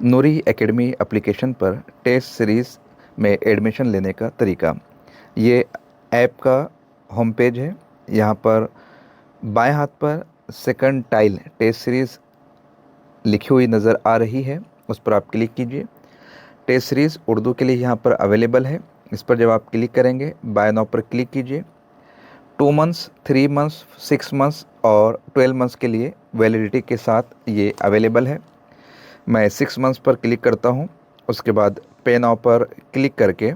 नूरी academy application पर test series में admission लेने का तरीका। ये ऐप का होम पेज है। यहाँ पर बाएं हाथ पर सेकंड टाइल टेस्ट सीरीज़ लिखी हुई नज़र आ रही है, उस पर आप क्लिक कीजिए। टेस्ट सीरीज़ उर्दू के लिए यहाँ पर अवेलेबल है। इस पर जब आप क्लिक करेंगे, बाय नाउ पर क्लिक कीजिए। 2 मंथ्स, 3 मंथ्स, 6 मंथ्स और 12 मंथ्स के लिए वैलिडिटी के साथ ये अवेलेबल है। मैं 6 मंथ्स पर क्लिक करता हूँ। उसके बाद पे नाउ पर क्लिक करके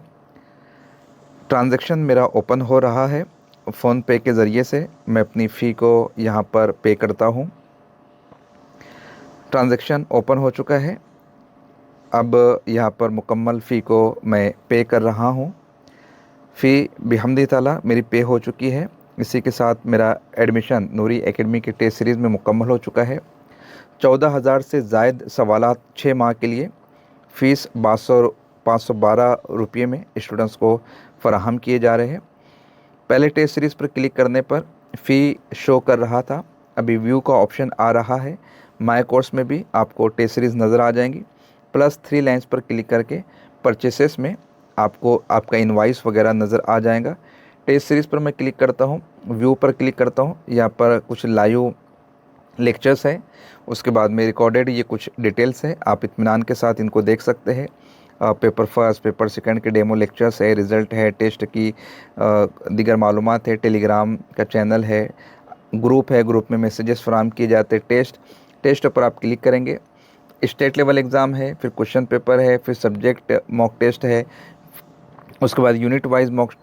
ट्रांजैक्शन मेरा ओपन हो रहा है। फ़ोन पे के ज़रिए से मैं अपनी फ़ी को यहाँ पर पे करता हूँ। ट्रांजैक्शन ओपन हो चुका है। अब यहाँ पर मुकम्मल फ़ी को मैं पे कर रहा हूँ। फ़ी बिहम्दी ताला मेरी पे हो चुकी है। इसी के साथ मेरा एडमिशन नूरी एकेडमी के टेस्ट सीरीज़ में मुकम्मल हो चुका है। 14,000 से ज़ायद सवालात 6 माह के लिए फ़ीस 512 रुपये में स्टूडेंट्स को फ़राहम किए जा रहे हैं। पहले टेस्ट सीरीज़ पर क्लिक करने पर फ़ी शो कर रहा था, अभी व्यू का ऑप्शन आ रहा है। माय कोर्स में भी आपको टेस्ट सीरीज़ नज़र आ जाएंगी। +3 लाइन्स पर क्लिक करके परचेसेस में आपको आपका इनवाइस वगैरह नज़र आ जाएगा। टेस्ट सीरीज़ पर मैं क्लिक करता हूँ, व्यू पर क्लिक करता हूँ। यहाँ पर कुछ लाइव लेक्चर्स है, उसके बाद में रिकॉर्डेड ये कुछ डिटेल्स है, आप इत्मीनान के साथ इनको देख सकते हैं। पेपर फर्स्ट, पेपर सेकंड के डेमो लेक्चर्स है, रिज़ल्ट है, टेस्ट की दीगर मालूमात है, टेलीग्राम का चैनल है, ग्रुप है, ग्रुप में मैसेजेस फराहम किए जाते हैं। टेस्ट पर आप क्लिक करेंगे, स्टेट लेवल एग्ज़ाम है, फिर क्वेश्चन पेपर है, फिर सब्जेक्ट मॉक टेस्ट है, उसके बाद यूनिट वाइज मॉक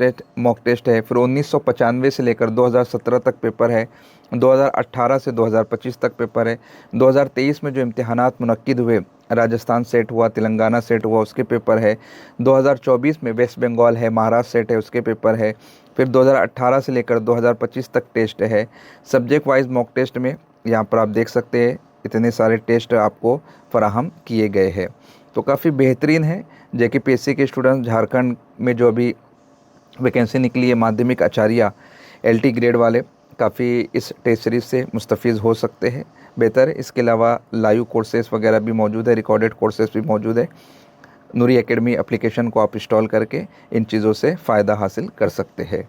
टेस्ट है, फिर 1995 से लेकर 2017 तक पेपर है, 2018 से 2025 तक पेपर है, 2023 में जो इम्तिहानात मुनक्किद हुए, राजस्थान सेट हुआ, तेलंगाना सेट हुआ, उसके पेपर है, 2024 में वेस्ट बंगाल है, महाराष्ट्र सेट है, उसके पेपर है, फिर 2018 से लेकर 2025 तक टेस्ट है। सब्जेक्ट वाइज मॉक टेस्ट में यहाँ पर आप देख सकते हैं इतने सारे टेस्ट आपको फराहम किए गए हैं। तो काफ़ी बेहतरीन है। JKPSC के स्टूडेंट्स, झारखंड में जो अभी वैकेंसी निकली है माध्यमिक आचार्य LT ग्रेड वाले, काफ़ी इस टेस्ट सीरीज़ से मुस्तफ़ीज़ हो सकते हैं। बेहतर है। इसके अलावा लाइव कोर्सेज़ वगैरह भी मौजूद है, रिकॉर्डेड कोर्सेज़ भी मौजूद है। नूरी एकेडमी एप्लीकेशन को आप इंस्टॉल करके इन चीज़ों से फ़ायदा हासिल कर सकते हैं।